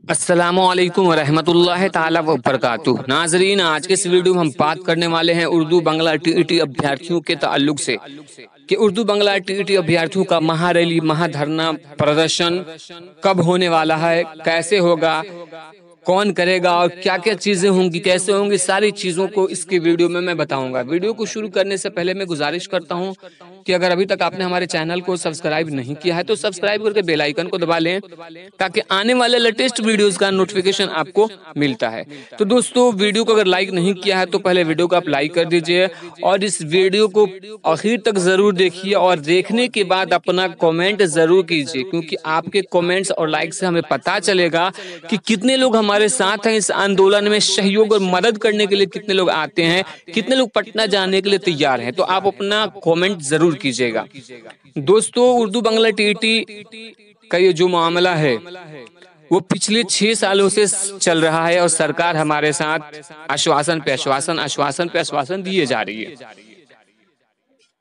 अस्सलामुअलैकुम वरहमतुल्लाहि ताला व बरकातुहू। नाजरीन, आज के इस वीडियो में हम बात करने वाले हैं उर्दू बंगला टीईटी अभ्यर्थियों के ताल्लुक से कि उर्दू बंगला टीईटी अभ्यर्थियों का महारैली महाधरना प्रदर्शन कब होने वाला है, कैसे होगा, कौन करेगा और क्या क्या चीजें होंगी, कैसे होंगी, सारी चीजों को इसके वीडियो में मैं बताऊंगा। वीडियो को शुरू करने से पहले मैं गुजारिश करता हूं कि अगर अभी तक आपने हमारे चैनल को सब्सक्राइब नहीं किया है तो सब्सक्राइब करके बेल आइकन को दबा लें ताकि आने वाले लेटेस्ट वीडियोस का नोटिफिकेशन आपको मिलता है। तो दोस्तों, वीडियो को अगर लाइक नहीं किया है तो पहले वीडियो को आप लाइक कर दीजिए और इस वीडियो को आखिर तक जरूर देखिए और देखने के बाद अपना कमेंट जरूर कीजिए, क्योंकि आपके कमेंट्स और लाइक से हमें पता चलेगा कि कितने लोग हमारे साथ हैं इस आंदोलन में। सहयोग और मदद करने के लिए कितने लोग आते हैं, कितने लोग पटना जाने के लिए तैयार हैं। तो आप अपना कमेंट जरूर कीजिएगा। दोस्तों, उर्दू बंगला टीईटी का ये जो मामला है वो पिछले 6 सालों से चल रहा है और सरकार हमारे साथ आश्वासन पे आश्वासन आश्वासन पे आश्वासन दिए जा रही है।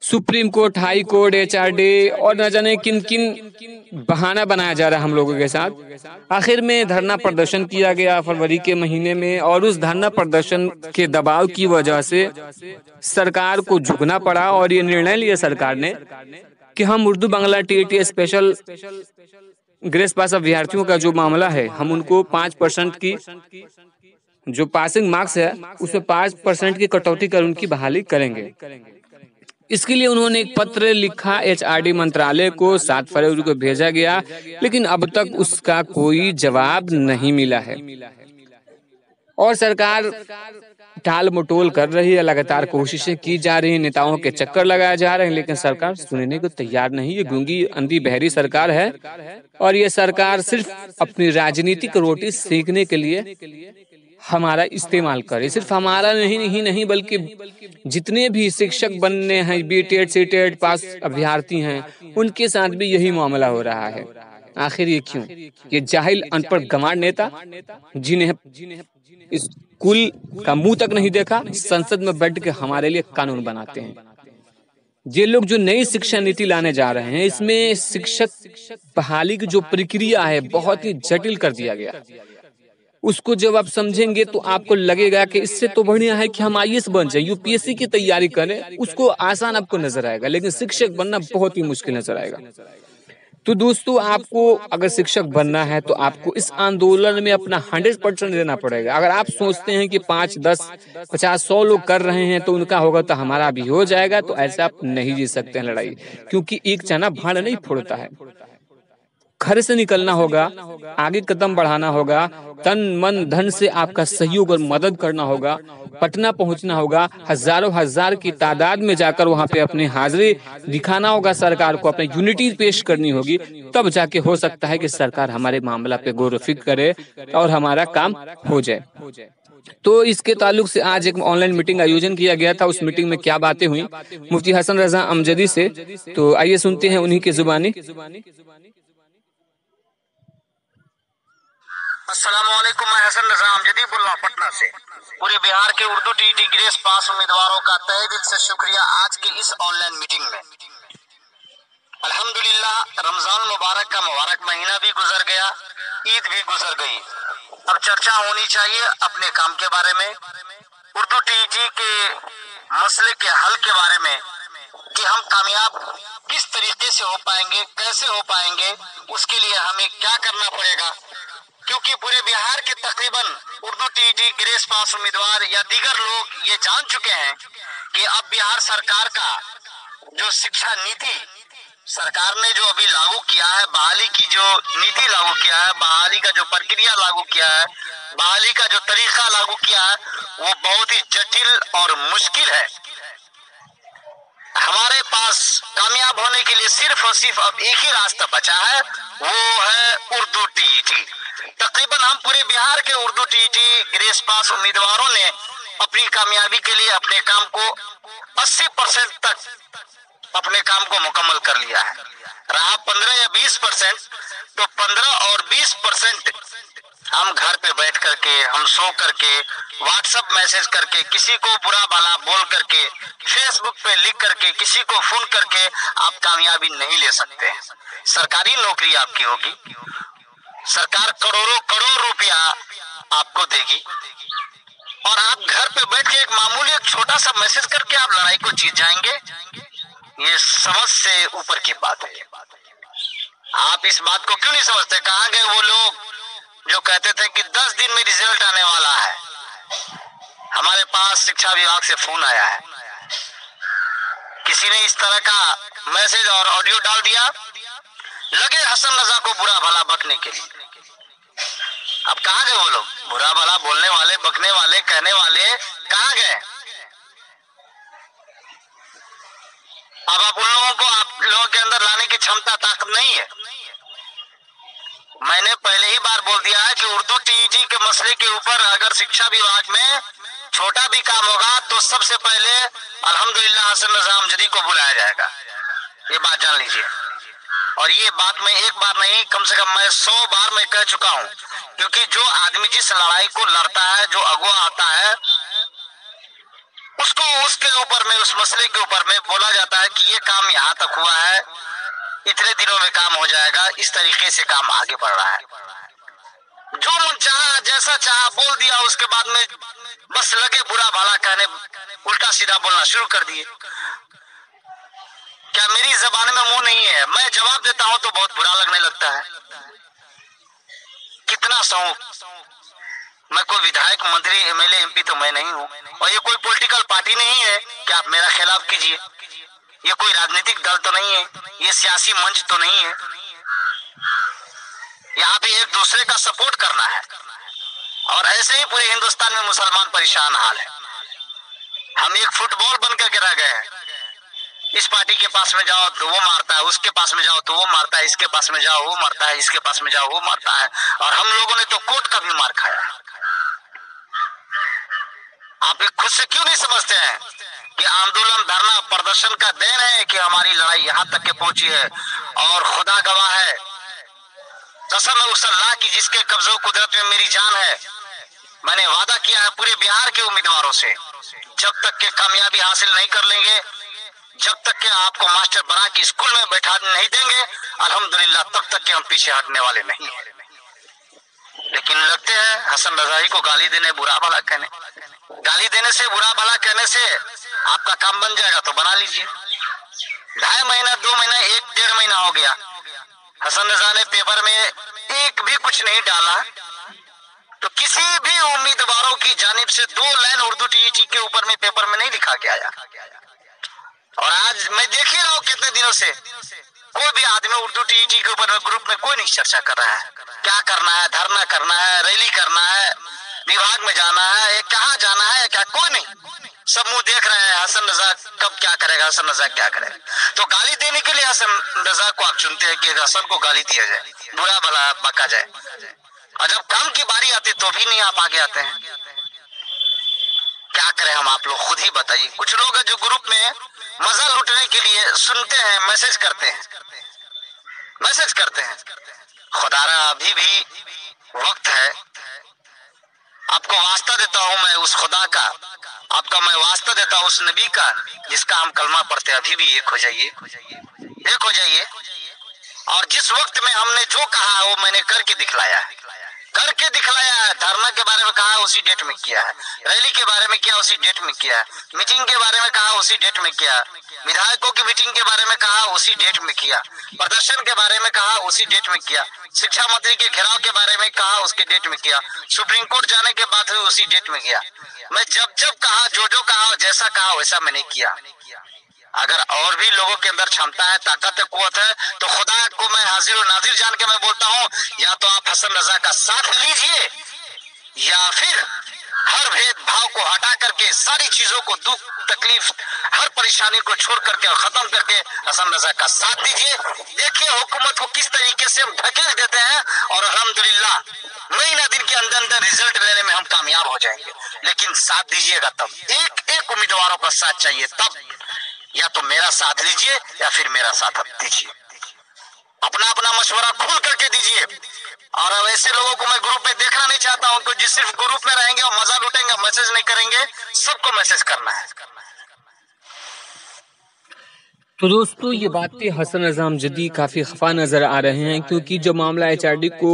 Supreme court, high court, HRD और न जाने किन किन बहाना बनाया जा रहा है हम लोगों के साथ। आखिर में धरना प्रदर्शन किया गया फरवरी के महीने में और उस धरना प्रदर्शन के दबाव की वजह से सरकार को झुकना पड़ा और ये निर्णय लिया सरकार ने कि हम उर्दू बंगला टीईटी स्पेशल ग्रेस पास अभ्यर्थियों का जो मामला है, हम उनको 5% की जो पासिंग मार्क्स है उसमें 5% की कटौती कर उनकी बहाली करेंगे। इसके लिए उन्होंने एक पत्र लिखा एचआरडी मंत्रालय को, 7 फरवरी को भेजा गया, लेकिन अब तक उसका कोई जवाब नहीं मिला है और सरकार टाल मटोल कर रही है। लगातार कोशिशें की जा रही हैं, नेताओं के चक्कर लगाए जा रहे हैं, लेकिन सरकार सुनने को तैयार नहीं है। गूंगी अंधी बहरी सरकार है और ये सरकार सिर्फ अपनी राजनीतिक रोटी सेकने के लिए हमारा इस्तेमाल करे। सिर्फ हमारा नहीं बल्कि जितने भी शिक्षक बनने हैं, बीटेड सीटेड पास अभ्यर्थी हैं, उनके साथ भी यही मामला हो रहा है। आखिर ये क्यों? ये जाहिल अनपढ़ गंवार नेता जिन्हें स्कूल का मुंह तक नहीं देखा, संसद में बैठ के हमारे लिए कानून बनाते हैं। ये लोग जो नई शिक्षा नीति लाने जा रहे हैं, इसमें शिक्षक बहाली की जो प्रक्रिया है बहुत ही जटिल कर दिया गया। उसको जब आप समझेंगे तो आपको लगेगा कि इससे तो बढ़िया है कि हम आईएएस बन जाए, यूपीएससी की तैयारी करें, उसको आसान आपको नजर आएगा, लेकिन शिक्षक बनना बहुत ही मुश्किल नजर आएगा। तो दोस्तों, आपको अगर शिक्षक बनना है तो आपको इस आंदोलन में अपना 100% देना पड़ेगा। अगर आप सोचते हैं कि 5, 10, 50, 100 लोग कर रहे हैं तो उनका होगा तो हमारा भी हो जाएगा, तो ऐसा आप नहीं जीत सकते हैं लड़ाई, क्योंकि एक चना भाड़ नहीं फोड़ता है। घर से निकलना होगा, आगे कदम बढ़ाना होगा, तन मन धन से आपका सहयोग और मदद करना होगा, पटना पहुंचना होगा, हजारों हजार की तादाद में जाकर वहां पे अपनी हाजिरी दिखाना होगा, सरकार को अपनी यूनिटी पेश करनी होगी, तब जाके हो सकता है कि सरकार हमारे मामला पे गौर व फिक्र करे और हमारा काम हो जाए। तो इसके ताल्लुक से आज एक ऑनलाइन मीटिंग आयोजन किया गया था। उस मीटिंग में क्या बातें हुई मुफ्ती हसन रजा अमजदी से, तो आइए सुनते हैं उन्हीं की जुबानी। अस्सलामुअलैकुम, मैं हसन रजा अमजदी बोल रहा हूँ पटना से। पूरे बिहार के उर्दू टीईटी ग्रेस पास उम्मीदवारों का तहे दिल से शुक्रिया आज के इस ऑनलाइन मीटिंग में। अल्हम्दुलिल्लाह, रमजान मुबारक का मुबारक महीना भी गुजर गया, ईद भी गुजर गई। अब चर्चा होनी चाहिए अपने काम के बारे में, उर्दू टीईटी के मसले के हल के बारे में कि हम कामयाब किस तरीके से हो पाएंगे, कैसे हो पाएंगे, उसके लिए हमें क्या करना पड़ेगा। क्योंकि पूरे बिहार के तकरीबन उर्दू टीईटी ग्रेस पास उम्मीदवार या दीगर लोग ये जान चुके हैं कि अब बिहार सरकार का जो शिक्षा नीति सरकार ने जो अभी लागू किया है, बहाली की जो नीति लागू किया है, बहाली का जो प्रक्रिया लागू किया है, बहाली का जो तरीका लागू किया है, वो बहुत ही जटिल और मुश्किल है। हमारे पास कामयाब होने के लिए सिर्फ और सिर्फ अब एक ही रास्ता बचा है, वो है उर्दू टीईटी। तकरीबन हम पूरे बिहार के उर्दू टीईटी ग्रेस पास उम्मीदवारों ने अपनी कामयाबी के लिए अपने काम को 80% तक अपने काम को मुकम्मल कर लिया है। रहा 15 या 20%, तो 15 और 20% हम घर पे बैठ करके, हम सो करके, व्हाट्सएप मैसेज करके, किसी को बुरा भला बोल करके, फेसबुक पे लिख करके, किसी को फोन करके आप कामयाबी नहीं ले सकते। सरकारी नौकरी आपकी होगी, सरकार करोड़ों करोड़ रुपया आपको देगी और आप घर पे बैठ के एक मामूली एक छोटा सा मैसेज करके आप लड़ाई को जीत जाएंगे, ये समझ से ऊपर की बात है। आप इस बात को क्यों नहीं समझते? कहां गए वो लोग जो कहते थे कि 10 दिन में रिजल्ट आने वाला है? हमारे पास शिक्षा विभाग से फोन आया है, किसी ने इस तरह का मैसेज और ऑडियो डाल दिया, लगे हसन रजा को बुरा भला बकने के लिए। अब कहां गए वो लोग? बुरा भला बोलने वाले, बकने वाले, कहने वाले कहां गए? अब आप उन लोगों को आप लोगों के अंदर लाने की क्षमता, ताकत नहीं है। मैंने पहले ही बार बोल दिया है कि उर्दू टीईटी के मसले के ऊपर अगर शिक्षा विभाग में छोटा भी काम होगा तो सबसे पहले अल्हम्दुलिल्लाह हसन रजा अमजदी को बुलाया जाएगा। ये बात जान लीजिए। और ये बात मैं एक बार नहीं, कम से कम मैं 100 बार मैं कह चुका हूं, क्योंकि जो आदमी जिस लड़ाई को लड़ता है, जो अगुआ आता है, उसको उसके ऊपर में, उस मसले के ऊपर में बोला जाता है कि ये काम यहाँ तक हुआ है, इतने दिनों में काम हो जाएगा, इस तरीके से काम आगे बढ़ रहा है। जो मन चाहा, जैसा चाहा बोल दिया, उसके बाद में बस लगे बुरा भला कहने, उल्टा सीधा बोलना शुरू कर दिए। क्या मेरी जबान में मुंह नहीं है? मैं जवाब देता हूं तो बहुत बुरा लगने लगता है। कितना सहूं, मैं कोई विधायक, मंत्री, एमएलए, एमपी तो मैं नहीं हूं, और ये कोई पॉलिटिकल पार्टी नहीं है कि आप मेरा खिलाफ कीजिए। ये कोई राजनीतिक दल तो नहीं है, ये सियासी मंच तो नहीं है। यहाँ पे एक दूसरे का सपोर्ट करना है, और ऐसे ही पूरे हिंदुस्तान में मुसलमान परेशान हाल है। हम एक फुटबॉल बनकर के रह गए हैं। इस पार्टी के पास में जाओ तो वो मारता है, उसके पास में जाओ तो वो मारता है, इसके पास में जाओ वो मारता है, इसके पास में जाओ वो मारता है, और हम लोगों ने तो कोर्ट का भी मार खाया। आप खुद से क्यों नहीं समझते हैं कि आंदोलन, धरना, प्रदर्शन का देन है कि हमारी लड़ाई यहाँ तक के पहुंची है? और खुदा गवाह है, कसम है उस अल्लाह की जिसके कब्जो कुदरत में मेरी जान है, मैंने वादा किया है पूरे बिहार के उम्मीदवारों से, जब तक के कामयाबी हासिल नहीं कर लेंगे, जब तक के आपको मास्टर बना के स्कूल में बैठा नहीं देंगे, अल्हम्दुलिल्लाह तब तक के हम पीछे हटने वाले नहीं हैं। लेकिन लगते हैं हसन रजाई को गाली देने, बुरा भला कहने, गाली देने से, बुरा भला कहने से आपका काम बन जाएगा तो बना लीजिए। 2.5 महीना, 2 महीना, 1-1.5 महीना हो गया, हसन रजा ने पेपर में एक भी कुछ नहीं डाला, तो किसी भी उम्मीदवारों की जानिब से 2 लाइन उर्दू टीईटी के ऊपर में पेपर में नहीं लिखा के आया। और आज मैं देख ही रहा हूं कितने दिनों से कोई भी आदमी उर्दू टीईटी के ऊपर में ग्रुप में कोई नहीं चर्चा कर रहा है। क्या करना है? धरना करना है, रैली करना है, विभाग में जाना है, कहाँ जाना है, क्या? कोई नहीं, सब मुंह देख रहे हैं हसन रजा कब क्या करेगा, हसन रजा क्या करेगा। तो गाली देने के लिए हसन रजा को आप चुनते हैं कि हसन को गाली दिया जाए, बुरा भला बका जाए, और जब काम की बारी आती तो भी नहीं आप आगे आते हैं। क्या करें हम? आप लोग खुद ही बताइए। कुछ लोग हैं जो ग्रुप में मजा लूटने के लिए सुनते हैं, मैसेज करते हैं, मैसेज करते हैं। खुदारा अभी भी वक्त है, आपको वास्ता देता हूं मैं उस खुदा का, आपका मैं वास्ता देता हूं उस नबी का जिसका हम कलमा पढ़ते, अभी भी एक हो जाइए, एक हो जाइए। और जिस वक्त में हमने जो कहा वो मैंने करके दिखलाया है, करके दिखलाया है। धरना के बारे में कहा उसी डेट में किया है, रैली के बारे में किया उसी डेट में किया है, मीटिंग के बारे में कहा उसी डेट में किया, विधायकों की मीटिंग के बारे में कहा उसी डेट में किया, प्रदर्शन के बारे में कहा उसी डेट में किया, शिक्षा मंत्री के घेराव के बारे में कहा उसके डेट में किया, सुप्रीम कोर्ट जाने के बाद हुई उसी डेट में किया। मैं जब जब कहा, जो जो कहा, जैसा कहा वैसा मैंने किया। अगर और भी लोगों के अंदर क्षमता है, ताकत है, कुव्वत है, तो खुदा को मैं हाजिर और नाजिर जान के मैं बोलता हूँ, या तो आप हसन रजा का साथ लीजिए, या फिर हर भेदभाव को हटा करके, सारी चीजों को, दुख तकलीफ, हर परेशानी को छोड़ करके और खत्म करके हसन रजा का साथ दीजिए। देखिए हुकूमत को किस तरीके से हम धकेल देते हैं, और अल्हम्दुलिल्लाह महीना दिन के अंदर अंदर रिजल्ट लेने में हम कामयाब हो जाएंगे। लेकिन साथ दीजिएगा तब, एक एक उम्मीदवारों का साथ चाहिए तब। या तो मेरा साथ लीजिए या फिर मेरा साथ अब दीजिए, अपना अपना मशवरा खुल करके दीजिए। और अब ऐसे लोगों को मैं ग्रुप में देखना नहीं चाहता हूं, जो सिर्फ ग्रुप में रहेंगे और मजा लूटेंगे, मैसेज नहीं करेंगे। सबको मैसेज करना है। तो दोस्तों ये बातें हसन रज़ा अमजदी काफ़ी खफा नज़र आ रहे हैं, क्योंकि जब मामला एचआरडी को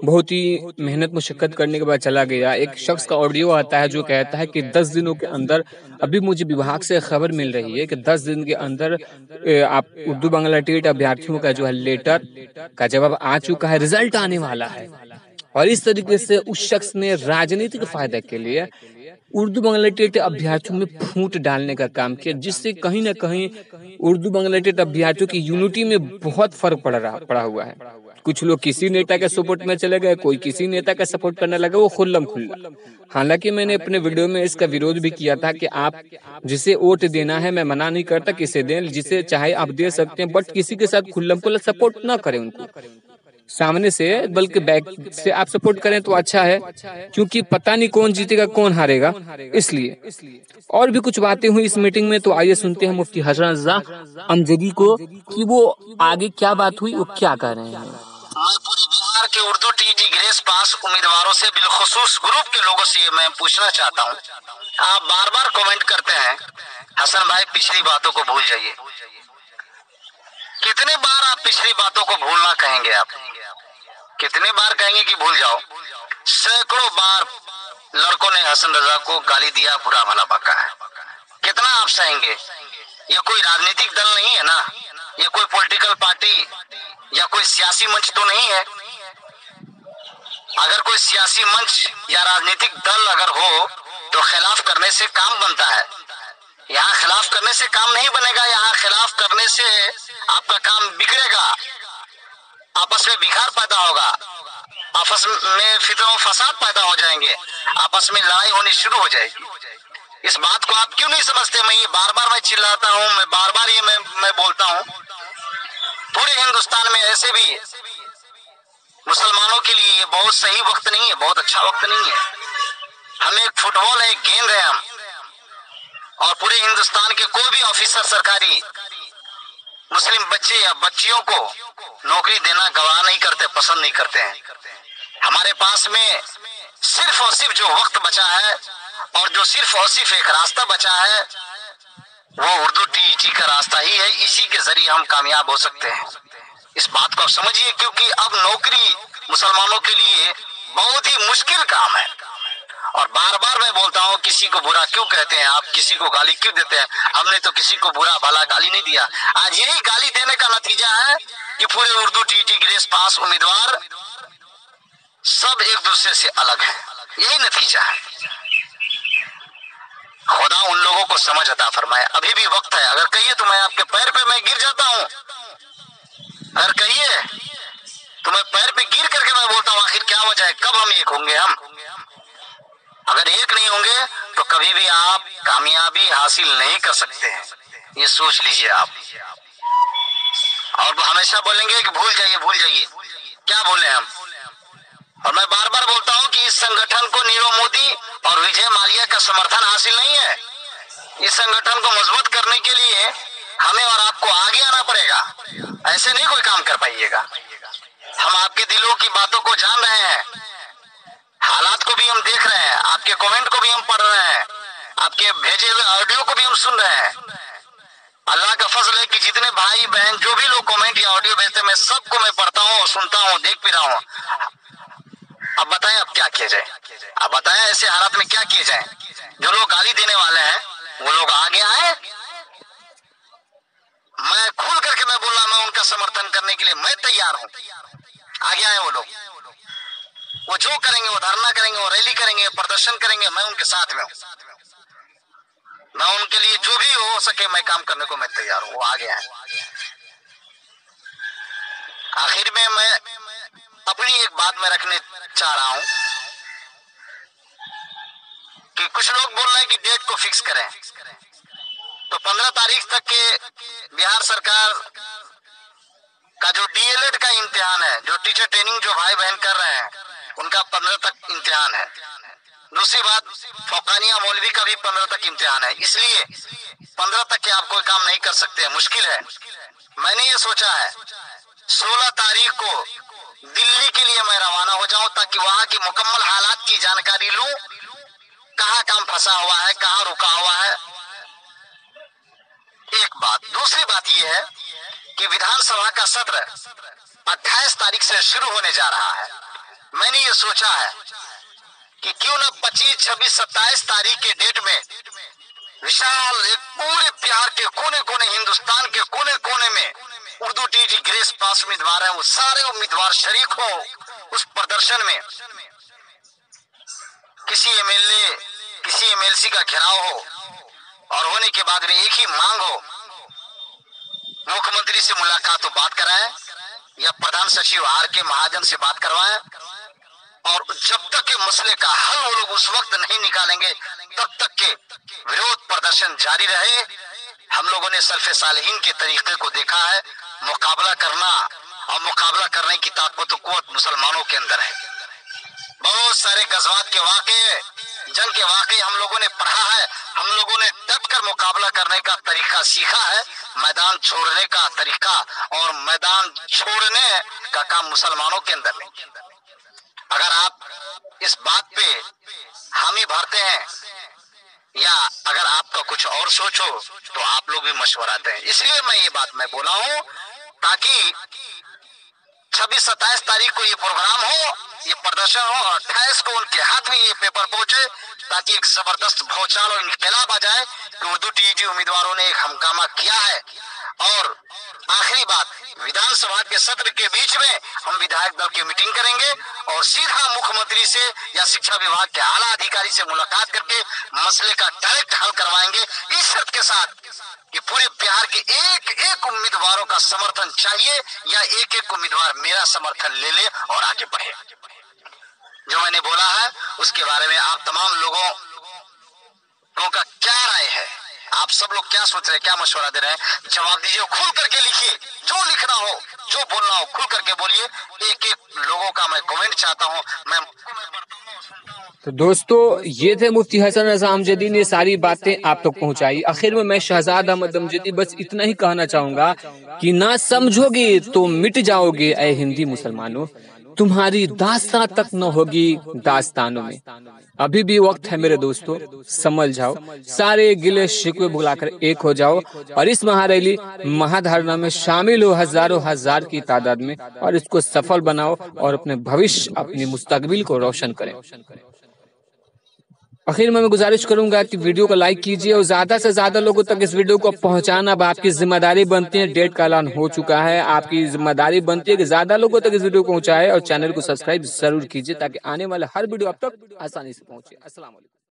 बहुत ही मेहनत मुशक्कत करने के बाद चला गया, एक शख्स का ऑडियो आता है जो कहता है कि 10 दिनों के अंदर, अभी मुझे विभाग से खबर मिल रही है कि 10 दिन के अंदर आप उर्दू बांग्ला टेट अभ्यर्थियों का जो है लेटर का जवाब आ चुका है, रिजल्ट आने वाला है। और इस तरीके से उस शख्स ने राजनीतिक फायदे के लिए उर्दू बांग्ला टेट अभ्यर्थियों में फूट डालने का काम किया, जिससे कहीं ना कहीं उर्दू बांग्ला टेट अभ्यर्थियों की यूनिटी में बहुत फर्क पड़ा हुआ है। कुछ लोग किसी नेता के सपोर्ट में चले गए, कोई किसी नेता का सपोर्ट करने लगा, वो खुल्लम खुल्ला। हालांकि मैंने अपने वीडियो में इसका विरोध भी किया था कि आप जिसे वोट देना है, मैं मना नहीं करता, किसे दें, जिसे चाहे आप दे सकते हैं, बट किसी के साथ खुल्लम खुल्ला सपोर्ट ना करें उनको सामने से, बल्कि बैक से आप सपोर्ट करें तो अच्छा है, क्योंकि पता नहीं कौन जीतेगा कौन हारेगा। इसलिए और भी कुछ बातें हुई इस मीटिंग में, तो आइए सुनते हैं मुफ्ती हसन रज़ा अमजदी को कि वो आगे क्या बात हुई, वो क्या कह रहे हैं। मैं पूरे बिहार के उर्दू टीटी ग्रेस पास उम्मीदवारों से, बिलखुसूस ग्रुप के लोगों से मैं पूछना चाहता हूँ, आप बार बार कमेंट करते हैं हसन भाई पिछली बातों को भूल जाइए। कितने बार आप पिछली बातों को भूलना कहेंगे? आप कितने बार कहेंगे कि भूल जाओ? सैकड़ों बार लड़कों ने हसन रज़ा को गाली दिया, बुरा भला बका है। कितना आप सहेंगे? ये कोई राजनीतिक दल नहीं है ना, ये कोई पॉलिटिकल पार्टी या कोई सियासी मंच तो नहीं है। अगर कोई सियासी मंच या राजनीतिक दल अगर हो तो खिलाफ करने से काम बनता है। यहाँ खिलाफ करने से काम नहीं बनेगा, यहाँ खिलाफ करने से आपका काम बिगड़ेगा, आपस में बिखार पैदा होगा, आपस में फितना फसाद पैदा हो जाएंगे, आपस में लड़ाई होनी शुरू हो जाएगी। इस बात को आप क्यों नहीं समझते? मैं ये बार बार मैं चिल्लाता हूँ, मैं बार बार ये मैं बोलता हूँ, पूरे हिंदुस्तान में ऐसे भी मुसलमानों के लिए ये बहुत सही वक्त नहीं है, बहुत अच्छा वक्त नहीं है। हम एक फुटबॉल है, गेंद है हम, और पूरे हिंदुस्तान के कोई भी ऑफिसर सरकारी मुस्लिम बच्चे या बच्चियों को नौकरी देना गवाह नहीं करते, पसंद नहीं करते हैं। हमारे पास में सिर्फ और सिर्फ जो वक्त बचा है और जो सिर्फ और सिर्फ एक रास्ता बचा है, वो उर्दू टीईटी का रास्ता ही है। इसी के जरिए हम कामयाब हो सकते हैं। इस बात को समझिए, क्योंकि अब नौकरी मुसलमानों के लिए बहुत ही मुश्किल काम है। और बार बार मैं बोलता हूँ, किसी को बुरा क्यों कहते हैं आप, किसी को गाली क्यों देते हैं? हमने तो किसी को बुरा भला गाली नहीं दिया। आज यही गाली देने का नतीजा है कि पूरे उर्दू टीटी ग्रेस पास उम्मीदवार सब एक दूसरे से अलग हैं। यही नतीजा है। खुदा उन लोगों को समझ अता फरमाए। अभी भी वक्त है, अगर कहिए तो मैं आपके पैर पे मैं गिर जाता हूँ। अगर कहिए तो मैं पैर पे गिर करके मैं बोलता हूँ, आखिर क्या वजह है, कब हम एक होंगे? हम अगर एक नहीं होंगे तो कभी भी आप कामयाबी हासिल नहीं कर सकते हैं, ये सोच लीजिए आप। और हमेशा बोलेंगे कि भूल जाइए भूल जाइए, क्या बोले हम? और मैं बार बार बोलता हूं कि इस संगठन को नीरव मोदी और विजय माल्या का समर्थन हासिल नहीं है। इस संगठन को मजबूत करने के लिए हमें और आपको आगे आना पड़ेगा, ऐसे नहीं कोई काम कर पाइएगा। हम आपके दिलों की बातों को जान रहे हैं, हालात को भी हम देख रहे हैं, आपके कमेंट को भी हम पढ़ रहे हैं, आपके भेजे हुए ऑडियो को भी हम सुन रहे हैं। अल्लाह का फजल है कि जितने भाई बहन जो भी लोग कमेंट या ऑडियो भेजते हैं, मैं सबको मैं पढ़ता हूँ, सुनता हूँ, देख भी रहा हूँ। अब बताएं, अब क्या किया जाए? अब बताएं ऐसे हालात में क्या किए जाए? जो लोग गाली देने वाले हैं वो लोग आगे आए। मैं खुल करके मैं बोला, मैं उनका समर्थन करने के लिए मैं तैयार हूँ। आगे आए वो लोग, वो जो करेंगे, वो धरना करेंगे, वो रैली करेंगे, प्रदर्शन करेंगे, मैं उनके साथ में हूँ। मैं उनके लिए जो भी हो सके मैं काम करने को मैं तैयार हूँ। वो आगे आए। आखिर में मैं अपनी एक बात में रखने चाह रहा हूं कि कुछ लोग बोल रहे हैं कि डेट को फिक्स करें, तो 15 तारीख तक के बिहार सरकार का जो डीएलएड का इम्तिहान है, जो टीचर ट्रेनिंग जो भाई बहन कर रहे हैं, उनका 15 तक इम्तिहान है। दूसरी बात, फौकानिया मौलवी का भी 15 तक इम्तिहान है। इसलिए 15 तक के आप कोई काम नहीं कर सकते, मुश्किल है। मैंने ये सोचा है 16 तारीख को दिल्ली के लिए मैं रवाना हो जाऊं, ताकि वहां की मुकम्मल हालात की जानकारी लूं, कहां काम फंसा हुआ है, कहां रुका हुआ है। एक बात। दूसरी बात यह है कि विधानसभा का सत्र 28 तारीख से शुरू होने जा रहा है। मैंने ये सोचा है कि क्यों न 25, 26, 27 तारीख के डेट में विशाल एक पूरे बिहार के कोने कोने, हिंदुस्तान के कोने कोने में उर्दू टीटी ग्रेस पास उम्मीदवार है, वो सारे उम्मीदवार शरीक हो उस प्रदर्शन में। किसी एमएलए, किसी एमएलसी का घेराव हो और होने के बाद भी एक ही मांग हो, मुख्यमंत्री से मुलाकात बात कराएं या प्रधान सचिव आर.के. महाजन से बात करवाएं, और जब तक के मसले का हल वो लोग उस वक्त नहीं निकालेंगे तब तक के विरोध प्रदर्शन जारी रहे। हम लोगों ने सल्फे सालिहीन के तरीके को देखा है, मुकाबला करना, और मुकाबला करने की ताकत मुसलमानों के अंदर है। बहुत सारे गजवात के वाक़े, जंग के वाक़े हम लोगों ने पढ़ा है, हम लोगों ने डट कर मुकाबला करने का तरीका सीखा है। मैदान छोड़ने का तरीका और मैदान छोड़ने का काम मुसलमानों के अंदर नहीं। अगर आप इस बात पे हामी भरते हैं या अगर आपका कुछ और सोच हो तो आप लोग भी मशवरा दें। इसलिए मैं ये बात मैं बोला हूं ताकि 26, 27 तारीख को ये प्रोग्राम हो, ये प्रदर्शन हो, और 28 को उनके हाथ में ये पेपर पहुंचे, ताकि एक जबरदस्त भौचाल और इनकलाब आ जाए कि उर्दू टीटी उम्मीदवारों ने एक हंगामा किया है। और आखिरी बात, विधानसभा के सत्र के बीच में हम विधायक दल की मीटिंग करेंगे और सीधा मुख्यमंत्री से या शिक्षा विभाग के आला अधिकारी से मुलाकात करके मसले का डायरेक्ट हल करवाएंगे, इस शर्त के साथ कि पूरे बिहार के एक एक उम्मीदवारों का समर्थन चाहिए या एक एक उम्मीदवार मेरा समर्थन ले ले और आगे बढ़े। जो मैंने बोला है उसके बारे में आप तमाम लोगों का क्या राय है, आप सब लोग क्या सोच रहे हैं, क्या मशवरा दे रहे हैं, जवाब दीजिए। खुल करके लिखिए, जो लिखना हो, जो बोलना हो खुल करके बोलिए। एक एक लोगों का मैं कमेंट चाहता हूं। मैं तो दोस्तों, ये थे मुफ्ती हसन रजा अमजदी ने सारी बातें आप तक पहुंचाई। आखिर में मैं शहजाद अहमद अमजदी बस इतना ही कहना चाहूंगा कि ना समझोगे तो मिट जाओगे ऐ हिंदी मुसलमानों, तुम्हारी दास्तां तक न होगी दास्तानों में। अभी भी वक्त है मेरे दोस्तों, समझ जाओ, सारे गिले शिकवे भुलाकर एक हो जाओ और इस महारैली महाधरना में शामिल हो हजारों हजार की तादाद में, और इसको सफल बनाओ और अपने भविष्य, अपनी मुस्तकबिल को रोशन करें। आखिर में मैं गुजारिश करूंगा कि वीडियो को लाइक कीजिए और ज्यादा से ज्यादा लोगों तक इस वीडियो को पहुंचाना अब आपकी जिम्मेदारी बनती है। डेट का ऐलान हो चुका है, आपकी जिम्मेदारी बनती है कि ज्यादा लोगों तक इस वीडियो को पहुंचाए और चैनल को सब्सक्राइब जरूर कीजिए ताकि आने वाला हर वीडियो आप तक आसानी से पहुंचे। अस्सलाम वालेकुम।